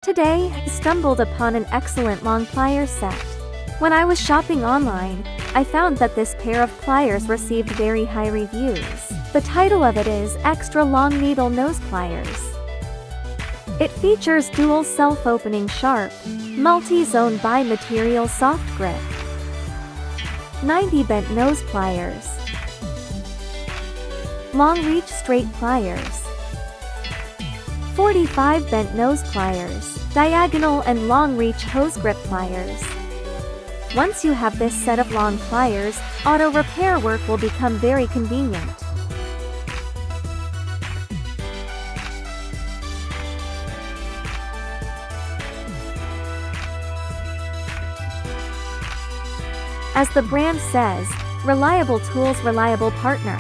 Today, I stumbled upon an excellent long pliers set. When I was shopping online, I found that this pair of pliers received very high reviews. The title of it is Extra Long Needle Nose Pliers. It features dual self-opening sharp, multi-zone bi-material soft grip, 90 bent nose pliers, long reach straight pliers, 45 bent nose pliers, diagonal and long reach hose grip pliers. Once you have this set of long pliers, auto repair work will become very convenient. As the brand says, reliable tools, reliable partner.